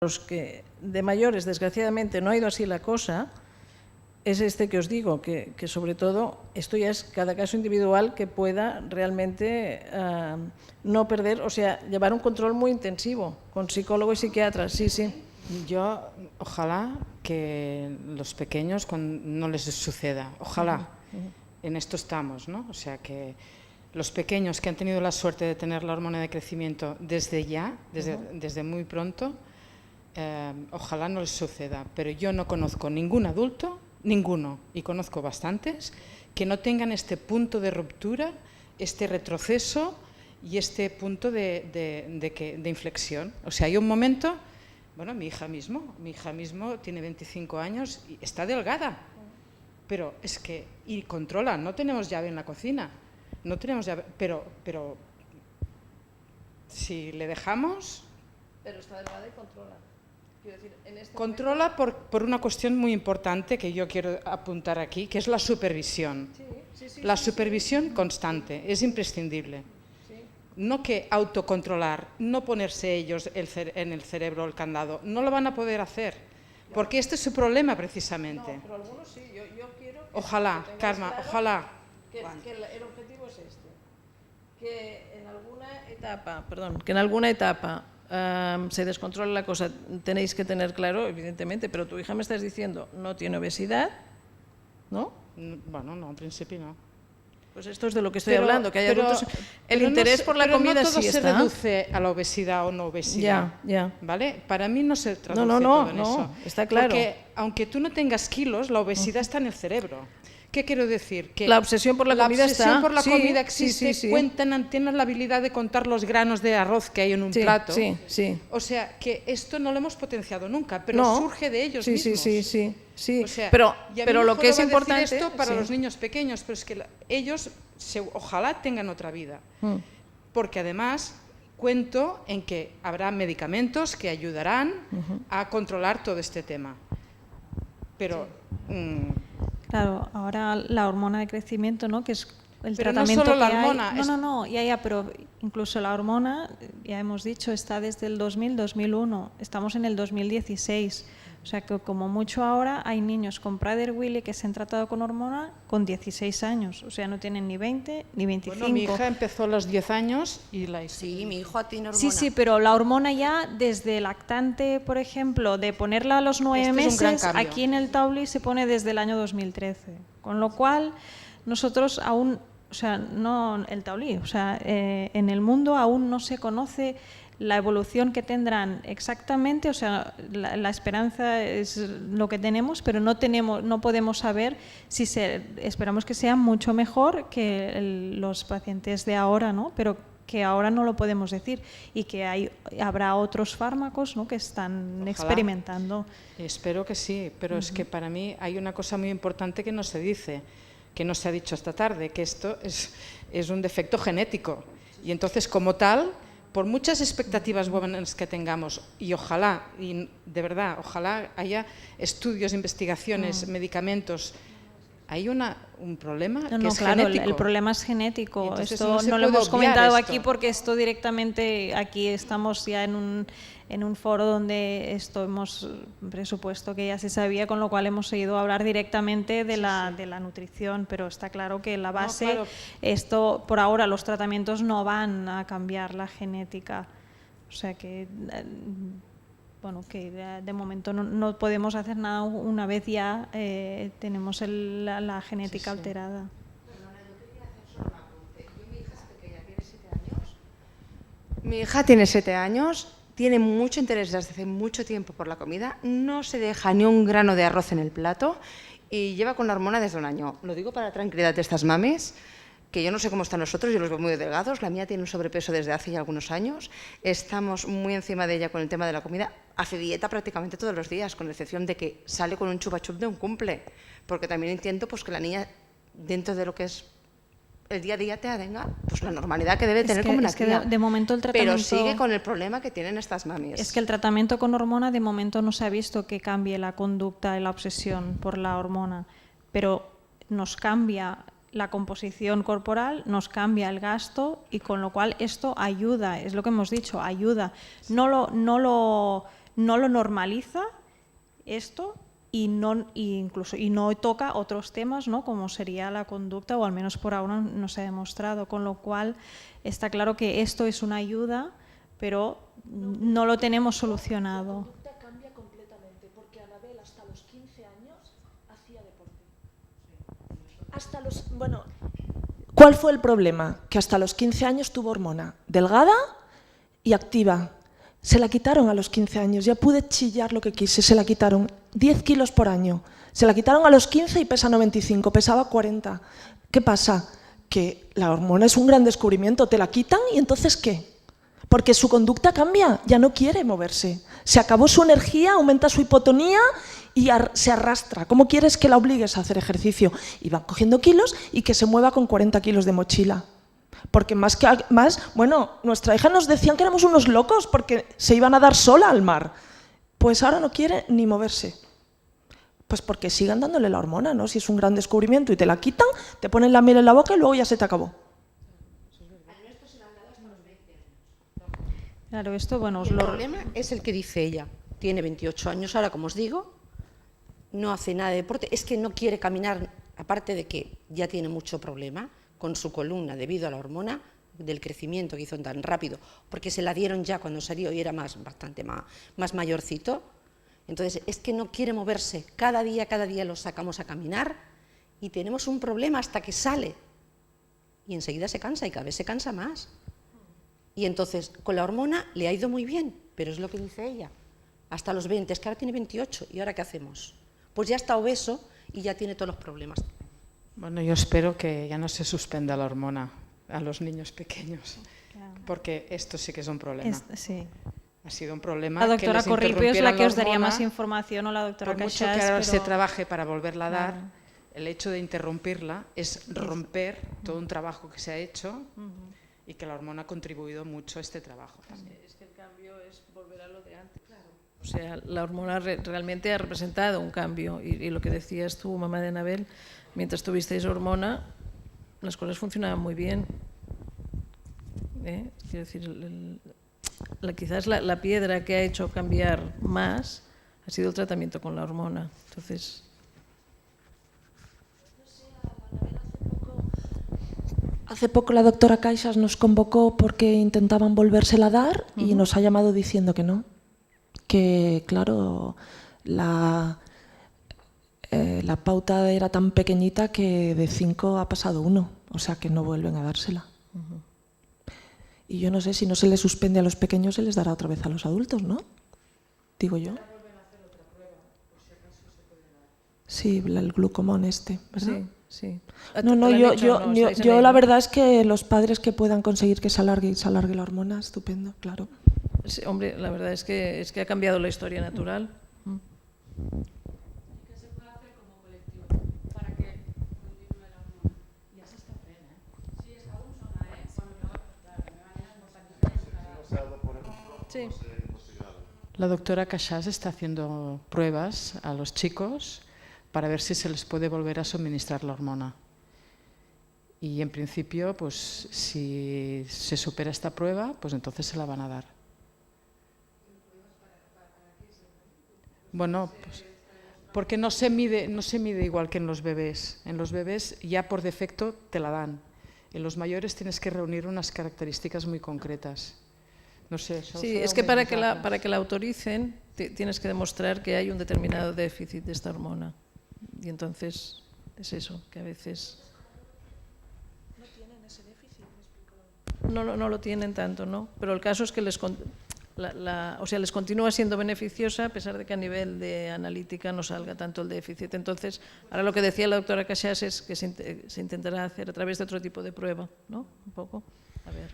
los que de mayores, desgraciadamente, no ha ido así la cosa, es este que os digo, que sobre todo esto ya es cada caso individual que pueda realmente no perder, o sea, llevar un control muy intensivo con psicólogo y psiquiatra, sí, sí. Yo, ojalá que los pequeños no les suceda, ojalá, en esto estamos, ¿no? O sea, que los pequeños que han tenido la suerte de tener la hormona de crecimiento desde ya, desde muy pronto, ojalá no les suceda, pero yo no conozco ningún adulto, ninguno, y conozco bastantes, que no tengan este punto de ruptura, este retroceso y este punto de inflexión. O sea, hay un momento, bueno, mi hija mismo tiene 25 años y está delgada, pero es que, y controla, no tenemos llave en la cocina, no tenemos llave, pero si le dejamos... Pero está delgada y controla. Controla por una cuestión muy importante que yo quiero apuntar aquí, que es la supervisión. La supervisión constante, es imprescindible. No que autocontrolar, no ponerse ellos en el cerebro el candado, no lo van a poder hacer, porque este es su problema precisamente. No, pero algunos sí, yo quiero... Ojalá, Carme, ojalá. Que el objetivo es este, que en alguna etapa se descontrola la cosa, tenéis que tener claro, evidentemente, pero tu hija me estás diciendo, no tiene obesidad, ¿no? Bueno, no, en principio no. Pues esto es de lo que estoy hablando, que hay adultos... El interés por la comida sí está. Pero no todo se reduce a la obesidad o no obesidad, ¿vale? Para mí no se traduce todo en eso. Está claro. Porque aunque tú no tengas kilos, la obesidad está en el cerebro. ¿Qué quiero decir? Que la obsesión por la comida está. La obsesión por la comida existe, tienen la habilidad de contar los granos de arroz que hay en un plato. O sea, que esto no lo hemos potenciado nunca, pero surge de ellos mismos. Sí. O sea, pero lo que es importante... esto para los niños pequeños, pero es que ellos ojalá tengan otra vida. Porque además cuento en que habrá medicamentos que ayudarán a controlar todo este tema. Pero... Claro, ahora la hormona de crecimiento, ¿no? Que es el pero tratamiento no solo la que hormona. hay. No, pero incluso la hormona, ya hemos dicho, está desde el 2000-2001, estamos en el 2016. O sea que como mucho ahora hay niños con Prader-Willi que se han tratado con hormona con 16 años, o sea, no tienen ni 20 ni 25. Bueno, mi hija empezó a los 10 años y la... Sí, mi hijo tiene hormona. Sí, pero la hormona ya desde lactante, por ejemplo, de ponerla a los 9 meses, aquí en el Taulí se pone desde el año 2013. Con lo cual, nosotros aún, o sea, no el Taulí, o sea, en el mundo aún no se conoce la evolución que tendrán exactamente, o sea, la esperanza es lo que tenemos, pero no podemos saber si esperamos que sea mucho mejor que los pacientes de ahora, ¿no? Pero que ahora no lo podemos decir y que habrá otros fármacos, ¿no? Que están experimentando. Espero que sí, pero es que para mí hay una cosa muy importante que no se dice, que no se ha dicho esta tarde, que esto es un defecto genético y entonces como tal, por muchas expectativas buenas que tengamos, y ojalá, y de verdad, ojalá haya estudios, investigaciones, medicamentos, hay un problema que es genético. El problema es genético. Esto no lo hemos comentado aquí porque esto directamente, aquí estamos ya en un foro donde esto hemos presupuesto que ya se sabía, con lo cual hemos ido a hablar directamente de la nutrición, pero está claro que la base, esto por ahora los tratamientos no van a cambiar la genética, o sea que... Bueno, que de momento no podemos hacer nada una vez ya tenemos la genética alterada. Perdona, yo quería hacer solo un apunte. Mi hija es pequeña, tiene 7 años. Mi hija tiene 7 años, tiene mucho interés desde hace mucho tiempo por la comida, no se deja ni un grano de arroz en el plato y lleva con la hormona desde 1 año. Lo digo para la tranquilidad de estas mamis, que yo no sé cómo están los otros, yo los veo muy delgados, la mía tiene un sobrepeso desde hace ya algunos años, estamos muy encima de ella con el tema de la comida, hace dieta prácticamente todos los días, con excepción de que sale con un chupa chup de un cumple, porque también entiendo pues, que la niña, dentro de lo que es el día a día, tenga pues, la normalidad que debe tener como una cría. De momento el tratamiento... Pero sigue con el problema que tienen estas mamis. Es que el tratamiento con hormona de momento no se ha visto que cambie la conducta y la obsesión por la hormona, pero nos cambia la composición corporal, nos cambia el gasto y con lo cual esto ayuda, es lo que hemos dicho, ayuda. No no lo normaliza esto y no toca otros temas, ¿no? Como sería la conducta, o al menos por ahora no se ha demostrado, con lo cual está claro que esto es una ayuda, pero no lo tenemos solucionado. La conducta cambia completamente, porque Anabel hasta los 15 años hacía deporte. Bueno, ¿cuál fue el problema? Que hasta los 15 años tuvo hormona delgada y activa. Se la quitaron a los 15 años, ya pude chillar lo que quise, se la quitaron 10 kilos por año. Se la quitaron a los 15 y pesa 95, pesaba 40. ¿Qué pasa? Que la hormona es un gran descubrimiento, te la quitan y entonces ¿qué? Porque su conducta cambia, ya no quiere moverse. Se acabó su energía, aumenta su hipotonía y se arrastra. ¿Cómo quieres que la obligues a hacer ejercicio? Y van cogiendo kilos y que se mueva con 40 kilos de mochila. Porque bueno, nuestra hija nos decían que éramos unos locos porque se iban a dar sola al mar. Pues ahora no quiere ni moverse. Pues porque sigan dándole la hormona, ¿no? Si es un gran descubrimiento y te la quitan, te ponen la miel en la boca y luego ya se te acabó. Claro, esto, bueno, el problema es el que dice ella. Tiene 28 años ahora, como os digo, no hace nada de deporte, es que no quiere caminar, aparte de que ya tiene mucho problema con su columna debido a la hormona del crecimiento que hizo tan rápido, porque se la dieron ya cuando salió y era bastante más mayorcito. Entonces es que no quiere moverse, cada día lo sacamos a caminar y tenemos un problema hasta que sale y enseguida se cansa y cada vez se cansa más. Y entonces con la hormona le ha ido muy bien, pero es lo que dice ella, hasta los 20, es que ahora tiene 28 y ahora ¿qué hacemos? Pues ya está obeso y ya tiene todos los problemas. Bueno, yo espero que ya no se suspenda la hormona a los niños pequeños, claro, porque esto sí que es un problema. Sí. Ha sido un problema. La doctora Corripio es la que os daría más información, o la doctora Por mucho Caixás, que ahora pero se trabaje para volverla a dar, claro, el hecho de interrumpirla es romper todo un trabajo que se ha hecho y que la hormona ha contribuido mucho a este trabajo también. Es que el cambio es volver a lo de antes. Claro. O sea, la hormona realmente ha representado un cambio y lo que decías tú, mamá de Anabel, mientras tuvisteis hormona, las cosas funcionaban muy bien. Quiero decir, quizás la piedra que ha hecho cambiar más ha sido el tratamiento con la hormona. Entonces, hace poco la doctora Caixas nos convocó porque intentaban volvérsela a dar y nos ha llamado diciendo que no. Que, claro, la pauta era tan pequeñita que de 5 ha pasado 1, o sea que no vuelven a dársela. Y yo no sé, si no se les suspende a los pequeños, se les dará otra vez a los adultos, ¿no? Digo yo. Sí, el glucomón ¿verdad? Sí. Yo la verdad es que los padres que puedan conseguir que se alargue la hormona, estupendo, claro. Sí, hombre, la verdad es que ha cambiado la historia natural. ¿Qué se puede hacer como colectivo para que continúe la hormona? Ya se está haciendo, Sí, está Sí. La doctora Caixás está haciendo pruebas a los chicos para ver si se les puede volver a suministrar la hormona. Y en principio, pues si se supera esta prueba, pues entonces se la van a dar. Bueno, pues, porque no se mide igual que en los bebés. En los bebés ya por defecto te la dan. En los mayores tienes que reunir unas características muy concretas. No sé, sí, es que para que la autoricen tienes que demostrar que hay un determinado déficit de esta hormona. Y entonces es eso, que a veces... ¿No tienen ese déficit? No lo tienen tanto, ¿no? Pero el caso es que les continúa siendo beneficiosa a pesar de que a nivel de analítica no salga tanto el déficit. Entonces, ahora lo que decía la doctora Caixás es que se intentará hacer a través de otro tipo de prueba, ¿no? Un poco. A ver.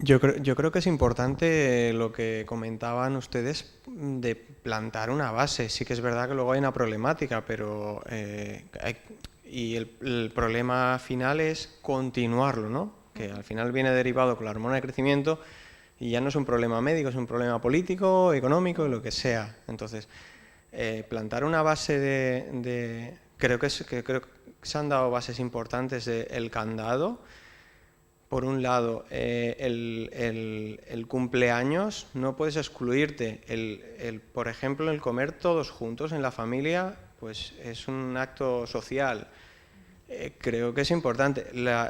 Yo creo que es importante lo que comentaban ustedes de plantar una base. Sí que es verdad que luego hay una problemática, pero el problema final es continuarlo, ¿no? Que al final viene derivado con la hormona de crecimiento y ya no es un problema médico, es un problema político, económico, lo que sea. Entonces, plantar una base creo que se han dado bases importantes del candado, por un lado, el cumpleaños, no puedes excluirte. Por ejemplo, el comer todos juntos en la familia, pues es un acto social. Creo que es importante.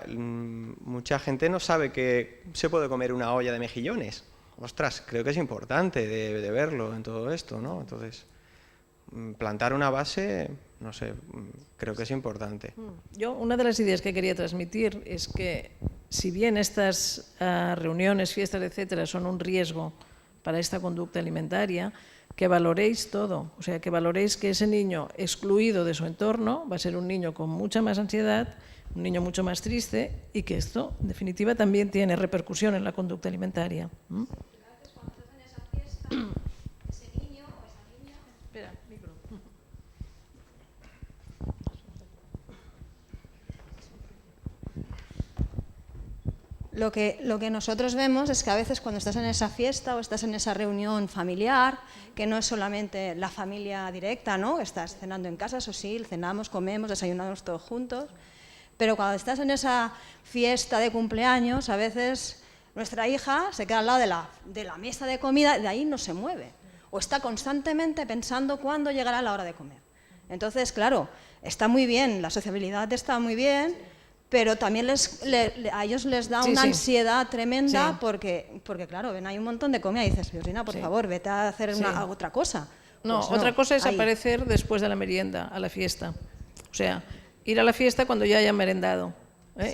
Mucha gente no sabe que se puede comer una olla de mejillones. Ostras, creo que es importante de verlo en todo esto, ¿no? Entonces, plantar una base, no sé, creo que es importante. Yo, una de las ideas que quería transmitir es que, si bien estas reuniones, fiestas, etcétera, son un riesgo para esta conducta alimentaria, que valoréis todo, o sea, que valoréis que ese niño excluido de su entorno va a ser un niño con mucha más ansiedad, un niño mucho más triste, y que esto, en definitiva, también tiene repercusión en la conducta alimentaria. Espera, micro. Lo que nosotros vemos es que a veces cuando estás en esa fiesta o estás en esa reunión familiar, que no es solamente la familia directa, ¿no? Estás cenando en casa, eso sí, cenamos, comemos, desayunamos todos juntos, pero cuando estás en esa fiesta de cumpleaños, a veces nuestra hija se queda al lado de la mesa de comida y de ahí no se mueve, o está constantemente pensando cuándo llegará la hora de comer. Entonces, claro, está muy bien, la sociabilidad está muy bien, pero también a ellos les da una ansiedad tremenda porque, claro, ven ahí un montón de comida y dices, Georgina, por favor, vete a hacer otra cosa. No, pues otra cosa es aparecer después de la merienda, a la fiesta. O sea, ir a la fiesta cuando ya hayan merendado,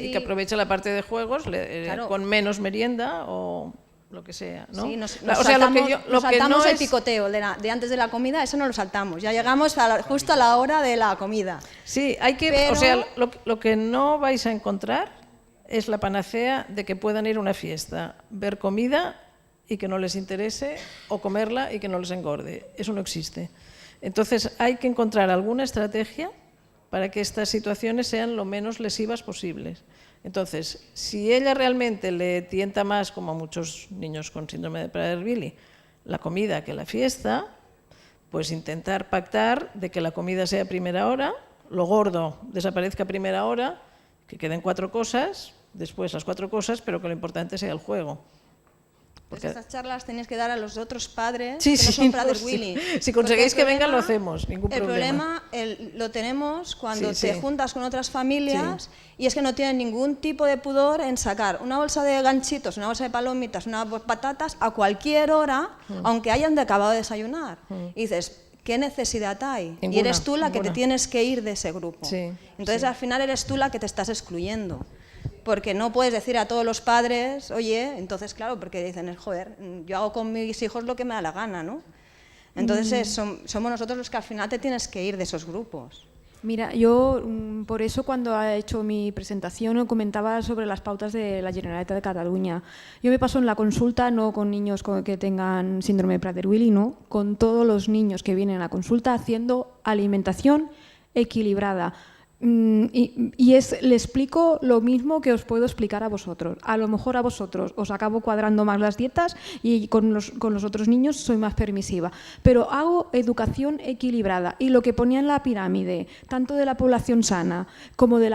y que aproveche la parte de juegos claro, con menos merienda o lo que sea, ¿no? Sí, nos saltamos el picoteo de antes de la comida, eso no lo saltamos, ya llegamos justo a la hora de la comida. Sí, hay que, o sea, lo que no vais a encontrar es la panacea de que puedan ir a una fiesta, ver comida y que no les interese, o comerla y que no les engorde. Eso no existe. Entonces hay que encontrar alguna estrategia para que estas situaciones sean lo menos lesivas posibles. Entonces, si ella realmente le tienta más, como a muchos niños con síndrome de Prader-Willi, la comida que la fiesta, pues intentar pactar de que la comida sea a primera hora, lo gordo desaparezca a primera hora, que queden 4 cosas, después las 4 cosas, pero que lo importante sea el juego. Porque estas charlas tenéis que dar a los otros padres que no son Prader-Willi. Si conseguís que vengan, lo hacemos, ningún problema. El problema lo tenemos cuando te juntas con otras familias y es que no tienen ningún tipo de pudor en sacar una bolsa de ganchitos, una bolsa de palomitas, unas patatas a cualquier hora, aunque hayan acabado de desayunar. Y dices, ¿qué necesidad hay? Y eres tú la que te tienes que ir de ese grupo. Entonces, al final eres tú la que te estás excluyendo. Porque no puedes decir a todos los padres, oye, entonces claro, porque dicen, joder, yo hago con mis hijos lo que me da la gana, ¿no? Entonces somos nosotros los que al final te tienes que ir de esos grupos. Mira, yo por eso cuando he hecho mi presentación comentaba sobre las pautas de la Generalitat de Cataluña. Yo me paso en la consulta no con niños que tengan síndrome de Prader-Willi, no, con todos los niños que vienen a la consulta haciendo alimentación equilibrada. Y le explico lo mismo que os puedo explicar a vosotros. A lo mejor a vosotros os acabo cuadrando más las dietas y con los otros niños soy más permisiva. Pero hago educación equilibrada y lo que ponía en la pirámide, tanto de la población sana como de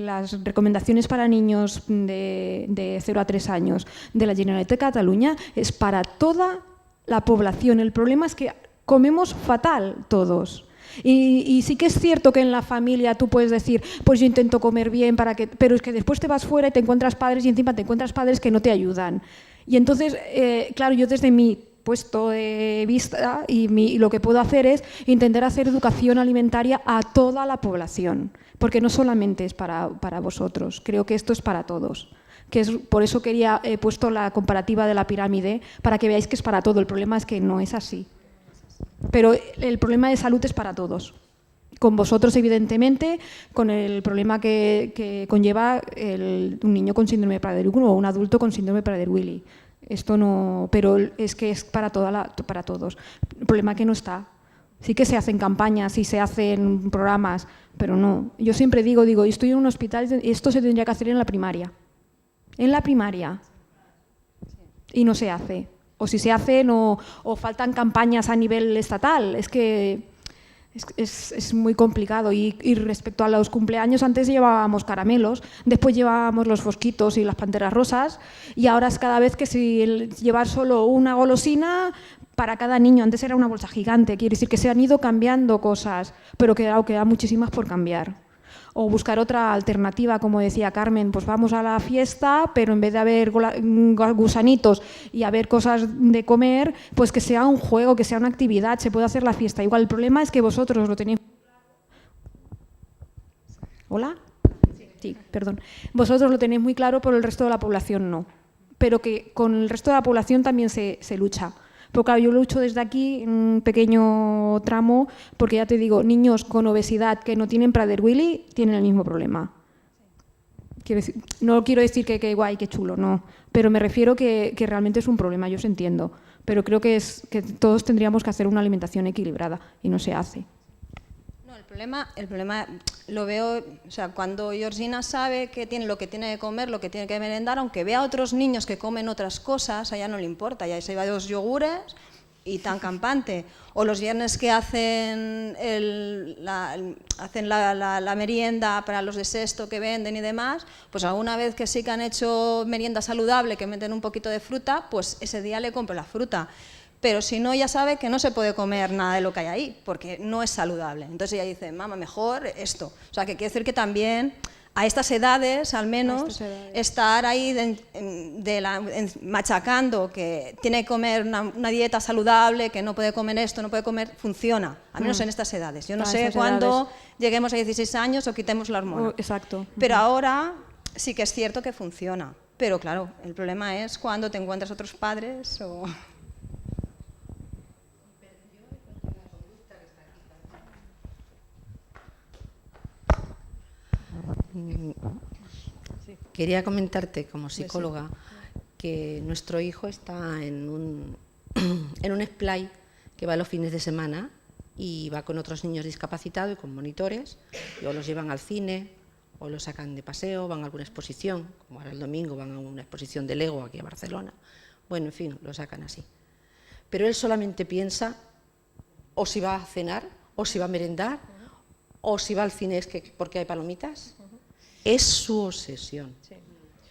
las recomendaciones para niños de 0 a 3 años de la Generalitat de Cataluña, es para toda la población. El problema es que comemos fatal todos. Y sí que es cierto que en la familia tú puedes decir, pues yo intento comer bien, pero es que después te vas fuera y te encuentras padres y encima te encuentras padres que no te ayudan. Y entonces, claro, yo desde mi puesto de vista y lo que puedo hacer es intentar hacer educación alimentaria a toda la población, porque no solamente es para vosotros, creo que esto es para todos. Por eso he puesto la comparativa de la pirámide, para que veáis que es para todo. El problema es que no es así. Pero el problema de salud es para todos. Con vosotros, evidentemente, con el problema que conlleva un niño con síndrome de Prader-Willi o un adulto con síndrome de Prader-Willi. Esto no, pero es que es para todos. El problema es que no está. Sí que se hacen campañas y se hacen programas, pero no. Yo siempre digo, estoy en un hospital, esto se tendría que hacer en la primaria. En la primaria. Y no se hace. O si se hacen o faltan campañas a nivel estatal. Es que Es muy complicado. Y respecto a los cumpleaños, antes llevábamos caramelos, después llevábamos los fosquitos y las panteras rosas, y ahora es cada vez que si llevar solo una golosina para cada niño. Antes era una bolsa gigante, quiere decir que se han ido cambiando cosas, pero quedan muchísimas por cambiar. O buscar otra alternativa, como decía Carmen, pues vamos a la fiesta, pero en vez de haber gusanitos y haber cosas de comer, pues que sea un juego, que sea una actividad, se puede hacer la fiesta. Igual el problema es que vosotros lo tenéis... ¿Hola? Sí, perdón. Vosotros lo tenéis muy claro, pero el resto de la población no. Pero que con el resto de la población también se lucha. Porque claro, yo lucho desde aquí en un pequeño tramo, porque ya te digo, niños con obesidad que no tienen Prader-Willi tienen el mismo problema. No quiero decir que guay, que chulo, no, pero me refiero que realmente es un problema, yo os entiendo, pero creo que todos tendríamos que hacer una alimentación equilibrada y no se hace. No, el problema lo veo, o sea, cuando Georgina sabe que tiene lo que tiene que comer, lo que tiene que merendar, aunque vea a otros niños que comen otras cosas, a ella no le importa, ya se va de los yogures y tan campante. O los viernes que hacen la merienda para los de sexto que venden y demás, pues alguna vez que sí que han hecho merienda saludable, que meten un poquito de fruta, pues ese día le compro la fruta. Pero si no, ya sabe que no se puede comer nada de lo que hay ahí, porque no es saludable. Entonces ella dice, mamá, mejor esto. O sea, que quiere decir que también a estas edades, al menos, estar ahí machacando que tiene que comer una dieta saludable, que no puede comer esto, no puede comer, funciona, al menos en estas edades. Yo no sé cuándo lleguemos a 16 años o quitemos la hormona. Exacto. Pero ahora sí que es cierto que funciona. Pero claro, el problema es cuando te encuentras otros padres o... Quería comentarte como psicóloga que nuestro hijo está en un splay que va los fines de semana y va con otros niños discapacitados y con monitores, y o los llevan al cine o los sacan de paseo, van a alguna exposición, como ahora el domingo van a una exposición de Lego aquí a Barcelona. Bueno, en fin, lo sacan así. Pero él solamente piensa o si va a cenar, o si va a merendar, o si va al cine porque hay palomitas. Es su obsesión.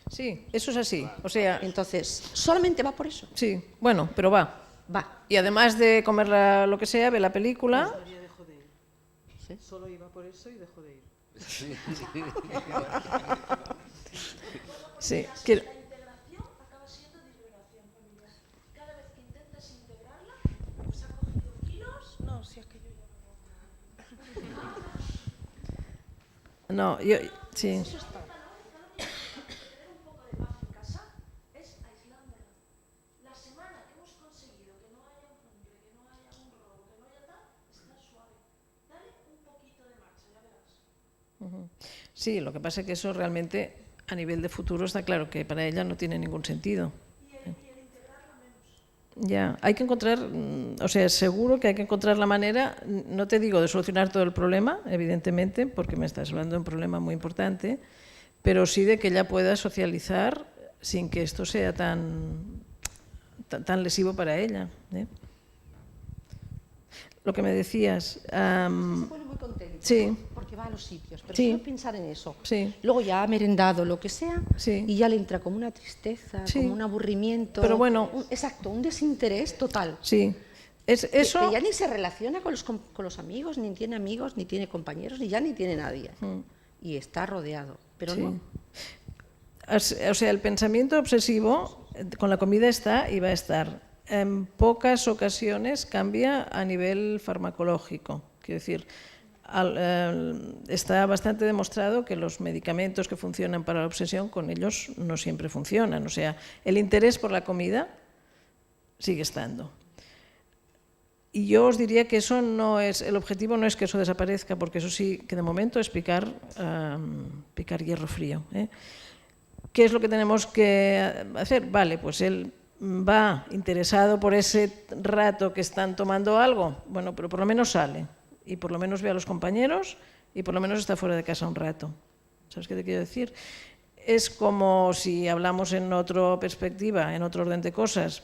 Sí, eso es así. O sea, entonces, solamente va por eso. Sí, bueno, pero va. Y además de comer lo que sea, ve la película. ¿Sí? Solo iba por eso y dejó de ir. Sí. La integración acaba siendo disgregación familiar. Cada vez que intentas integrarla, pues ha cogido kilos. No, si es que yo ya no. No, yo... Sí. Sí, lo que pasa es que eso realmente a nivel de futuro está claro que para ella no tiene ningún sentido. Ya, hay que encontrar, o sea, seguro que hay que encontrar la manera, no te digo de solucionar todo el problema, evidentemente, porque me estás hablando de un problema muy importante, pero sí de que ella pueda socializar sin que esto sea tan lesivo para ella. Lo que me decías... se pone muy contento, sí, porque va a los sitios, pero sí, solo pensar en eso. Sí. Luego ya ha merendado lo que sea, sí, y ya le entra como una tristeza, sí, como un aburrimiento. Pero bueno, exacto, un desinterés total. Sí. Eso... que ya ni se relaciona con los amigos, ni tiene amigos, ni tiene compañeros, ni tiene nadie. Y está rodeado, pero sí. no. O sea, el pensamiento obsesivo con la comida está y va a estar. En pocas ocasiones cambia a nivel farmacológico. Quiero decir, está bastante demostrado que los medicamentos que funcionan para la obsesión con ellos no siempre funcionan. O sea, el interés por la comida sigue estando. Y yo os diría que eso no es, el objetivo no es que eso desaparezca, porque eso sí que de momento es picar hierro frío. ¿Qué es lo que tenemos que hacer? Vale, pues él va interesado por ese rato que están tomando algo, bueno, pero por lo menos sale y por lo menos ve a los compañeros y por lo menos está fuera de casa un rato. ¿Sabes qué te quiero decir? Es como si hablamos en otra perspectiva, en otro orden de cosas,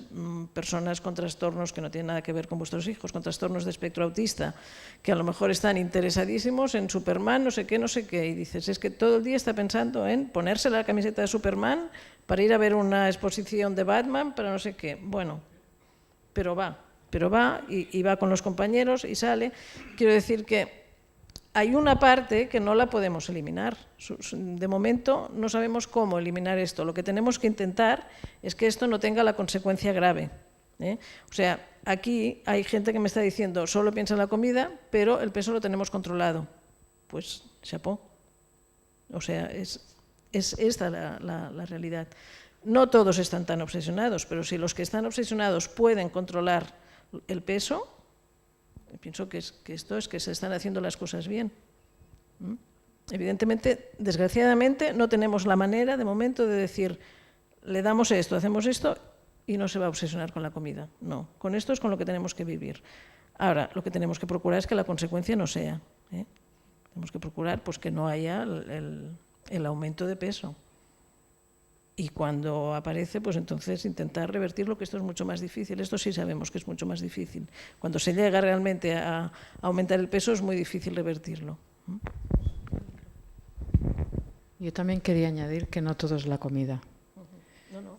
personas con trastornos que no tienen nada que ver con vuestros hijos, con trastornos de espectro autista, que a lo mejor están interesadísimos en Superman, no sé qué, y dices, es que todo el día está pensando en ponerse la camiseta de Superman para ir a ver una exposición de Batman, para no sé qué. Bueno, pero va y va con los compañeros y sale. Quiero decir que hay una parte que no la podemos eliminar. De momento no sabemos cómo eliminar esto. Lo que tenemos que intentar es que esto no tenga la consecuencia grave. O sea, aquí hay gente que me está diciendo, solo piensa en la comida, pero el peso lo tenemos controlado. Pues, chapó. O sea, es esta la realidad. No todos están tan obsesionados, pero si los que están obsesionados pueden controlar el peso, pienso que esto es que se están haciendo las cosas bien. Evidentemente, desgraciadamente, no tenemos la manera de momento de decir, le damos esto, hacemos esto y no se va a obsesionar con la comida. No, con esto es con lo que tenemos que vivir. Ahora, lo que tenemos que procurar es que la consecuencia no sea. Tenemos que procurar pues, que no haya el aumento de peso. Y cuando aparece, pues entonces intentar revertirlo, que esto es mucho más difícil. Esto sí sabemos que es mucho más difícil. Cuando se llega realmente a aumentar el peso es muy difícil revertirlo. Yo también quería añadir que no todo es la comida. No.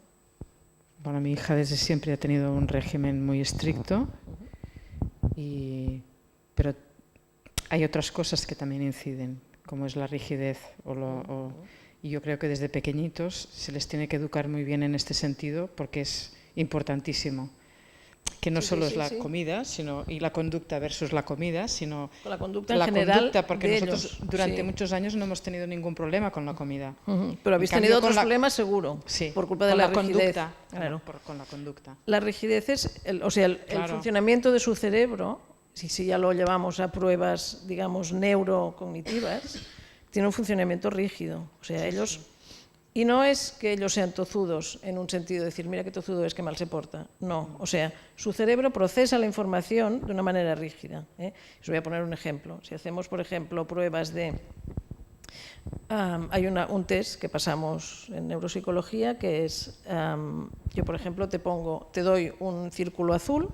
Bueno, mi hija desde siempre ha tenido un régimen muy estricto, pero hay otras cosas que también inciden, como es la rigidez y yo creo que desde pequeñitos se les tiene que educar muy bien en este sentido porque es importantísimo. Que no solo es la comida y la conducta versus la comida, sino con la conducta en general, porque nosotros durante muchos años no hemos tenido ningún problema con la comida. Pero habéis tenido otros problemas seguro, por culpa de la rigidez. Conducta, claro. Con la conducta. La rigidez es, el funcionamiento de su cerebro, si ya lo llevamos a pruebas, digamos, neurocognitivas, tiene un funcionamiento rígido. O sea, ellos... Y no es que ellos sean tozudos en un sentido de decir, mira qué tozudo es, que mal se porta. No, o sea, su cerebro procesa la información de una manera rígida. Os voy a poner un ejemplo. Si hacemos, por ejemplo, pruebas de... hay un test que pasamos en neuropsicología que es, yo por ejemplo te doy un círculo azul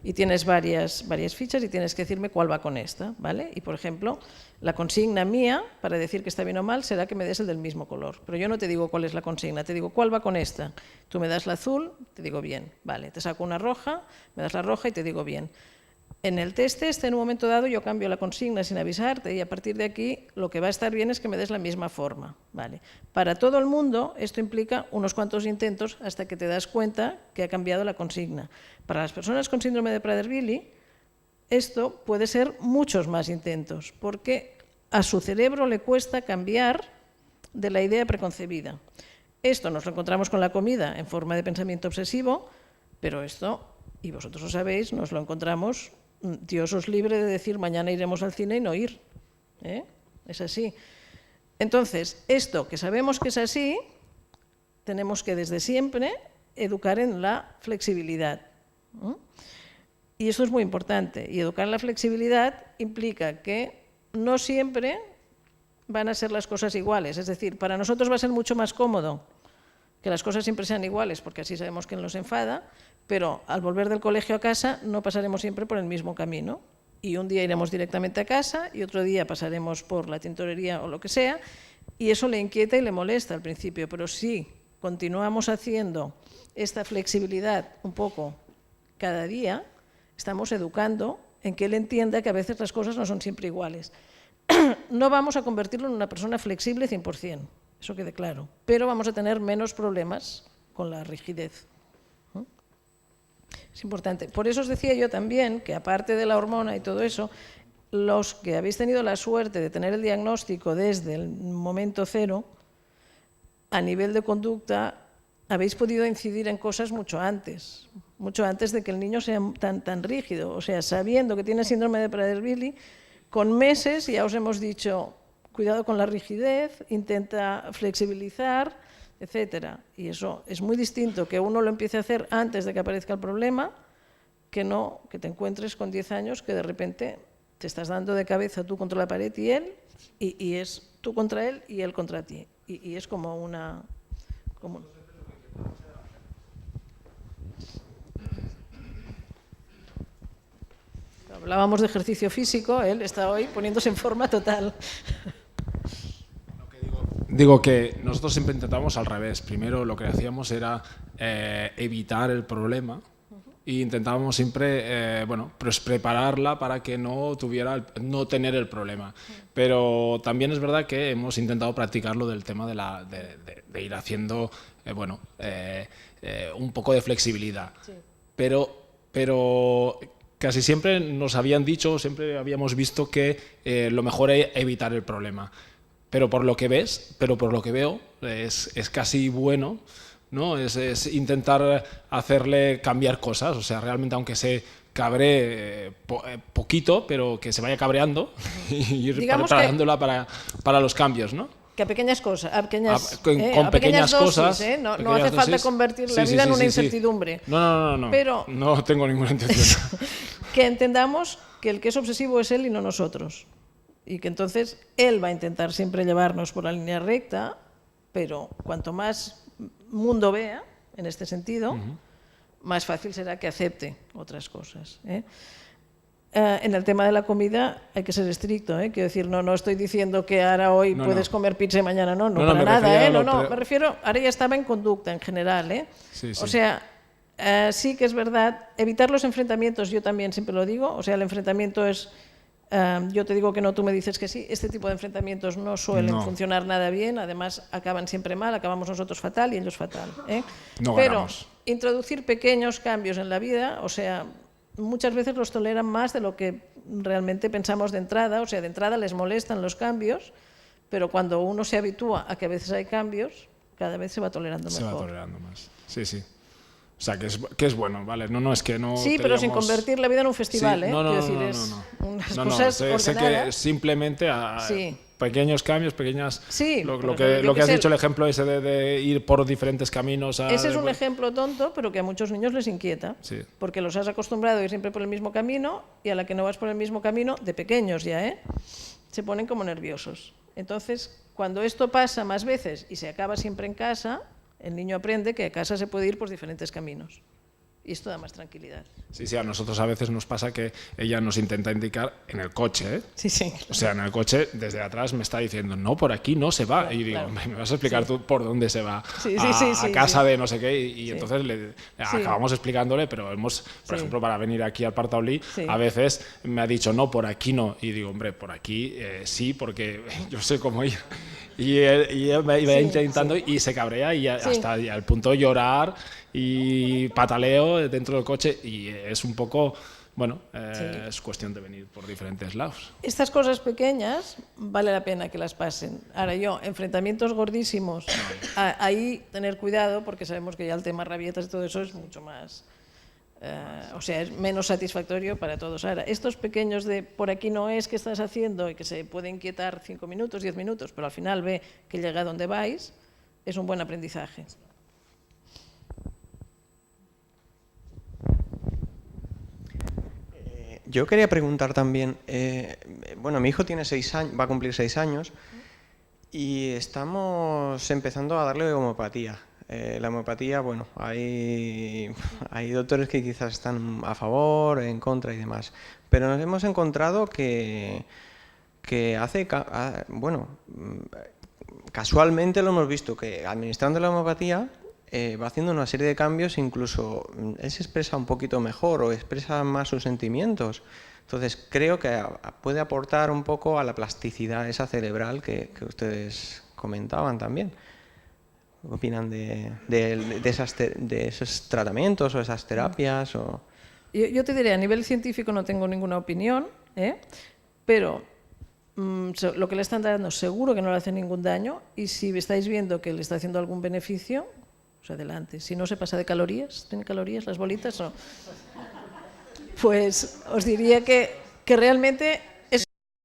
y tienes varias fichas y tienes que decirme cuál va con esta, ¿vale? Y por ejemplo, la consigna mía para decir que está bien o mal será que me des el del mismo color, pero yo no te digo cuál es la consigna, te digo cuál va con esta. Tú me das la azul, te digo bien, vale, te saco una roja, me das la roja y te digo bien. En el test en un momento dado yo cambio la consigna sin avisarte y a partir de aquí lo que va a estar bien es que me des la misma forma. ¿Vale? Para todo el mundo esto implica unos cuantos intentos hasta que te das cuenta que ha cambiado la consigna. Para las personas con síndrome de Prader-Willi esto puede ser muchos más intentos porque a su cerebro le cuesta cambiar de la idea preconcebida. Esto nos lo encontramos con la comida en forma de pensamiento obsesivo, pero esto, y vosotros lo sabéis, nos lo encontramos... Dios os libre de decir mañana iremos al cine y no ir. Es así. Entonces, esto que sabemos que es así, tenemos que desde siempre educar en la flexibilidad. Y esto es muy importante. Y educar en la flexibilidad implica que no siempre van a ser las cosas iguales. Es decir, para nosotros va a ser mucho más cómodo que las cosas siempre sean iguales, porque así sabemos quién nos enfada, pero al volver del colegio a casa no pasaremos siempre por el mismo camino. Y un día iremos directamente a casa y otro día pasaremos por la tintorería o lo que sea, y eso le inquieta y le molesta al principio. Pero si continuamos haciendo esta flexibilidad un poco cada día, estamos educando en que él entienda que a veces las cosas no son siempre iguales. No vamos a convertirlo en una persona flexible 100%, eso quede claro, pero vamos a tener menos problemas con la rigidez. Es importante. Por eso os decía yo también que aparte de la hormona y todo eso, los que habéis tenido la suerte de tener el diagnóstico desde el momento cero, a nivel de conducta habéis podido incidir en cosas mucho antes de que el niño sea tan rígido. O sea, sabiendo que tiene síndrome de Prader-Willi, con meses ya os hemos dicho, cuidado con la rigidez, intenta flexibilizar, etcétera. Y eso es muy distinto que uno lo empiece a hacer antes de que aparezca el problema, que no que te encuentres con 10 años que de repente te estás dando de cabeza tú contra la pared y él, y es tú contra él y él contra ti. y es como una... Hablábamos de ejercicio físico, él está hoy poniéndose en forma total. Digo que nosotros siempre intentamos al revés. Primero lo que hacíamos era evitar el problema e intentábamos siempre pues prepararla para que no tener el problema. Pero también es verdad que hemos intentado practicarlo del tema de ir haciendo un poco de flexibilidad. Sí. Pero casi siempre nos habían dicho, siempre habíamos visto que lo mejor es evitar el problema. Pero por lo que veo, es casi bueno, ¿no? Es intentar hacerle cambiar cosas, o sea, realmente aunque se cabree poquito, pero que se vaya cabreando y ir preparándola para los cambios, ¿no? Que a pequeñas cosas, con pequeñas cosas, dosis, no hace falta convertir la vida en una incertidumbre. No, pero no tengo ninguna intención. Que entendamos que el que es obsesivo es él y no nosotros. Y que entonces él va a intentar siempre llevarnos por la línea recta, pero cuanto más mundo vea, en este sentido, más fácil será que acepte otras cosas. En el tema de la comida hay que ser estricto, quiero decir, no estoy diciendo que ahora hoy puedes comer pizza y mañana no para nada, me refiero, ahora ya estaba en conducta en general, Sí. O sea, sí que es verdad, evitar los enfrentamientos, yo también siempre lo digo, o sea, el enfrentamiento es... yo te digo que no, tú me dices que sí. Este tipo de enfrentamientos no suelen funcionar nada bien, además acaban siempre mal, acabamos nosotros fatal y ellos fatal. Pero introducir pequeños cambios en la vida, o sea, muchas veces los toleran más de lo que realmente pensamos de entrada, o sea, de entrada les molestan los cambios, pero cuando uno se habitúa a que a veces hay cambios, cada vez se va tolerando mejor. Se va tolerando más, sí. O sea, que es bueno, ¿vale? No, es que no... Sí, pero sin convertir la vida en un festival, sí, unas cosas ordenadas. Sé que simplemente pequeños cambios, pequeñas... Sí, lo que has dicho, el ejemplo ese de ir por diferentes caminos... Ese es un ejemplo tonto, pero que a muchos niños les inquieta. Sí. Porque los has acostumbrado a ir siempre por el mismo camino y a la que no vas por el mismo camino, de pequeños ya, se ponen como nerviosos. Entonces, cuando esto pasa más veces y se acaba siempre en casa... El niño aprende que a casa se puede ir por diferentes caminos y esto da más tranquilidad. Sí, a nosotros a veces nos pasa que ella nos intenta indicar en el coche, Sí. O sea, en el coche, desde atrás me está diciendo, no, por aquí no se va. Y digo, ¿me vas a explicar tú por dónde se va? A casa de no sé qué. Y entonces acabamos explicándole, pero por ejemplo, para venir aquí al Parc Taulí, a veces me ha dicho, no, por aquí no. Y digo, hombre, por aquí sí, porque yo sé cómo ir. Y él me iba intentando y se cabrea y hasta al punto de llorar y pataleo dentro del coche y es un poco, es cuestión de venir por diferentes lados. Estas cosas pequeñas vale la pena que las pasen. Ahora enfrentamientos gordísimos, ahí tener cuidado porque sabemos que ya el tema rabietas y todo eso es mucho más... es menos satisfactorio para todos. Ahora, estos pequeños de por aquí no es que estás haciendo y que se puede inquietar 5 minutos, 10 minutos, pero al final ve que llega a donde vais, es un buen aprendizaje. Yo quería preguntar también, mi hijo tiene 6 años, va a cumplir 6 años y estamos empezando a darle homeopatía. La homeopatía, hay doctores que quizás están a favor, en contra y demás, pero nos hemos encontrado que casualmente lo hemos visto, que administrando la homeopatía va haciendo una serie de cambios, incluso él se expresa un poquito mejor o expresa más sus sentimientos. Entonces creo que puede aportar un poco a la plasticidad esa cerebral que ustedes comentaban también. ¿Qué opinan de esos tratamientos o esas terapias? Yo te diré, a nivel científico no tengo ninguna opinión, pero lo que le están dando seguro que no le hace ningún daño y si estáis viendo que le está haciendo algún beneficio, pues adelante. Si no se pasa de calorías, ¿tienen calorías las bolitas? No. Pues os diría que realmente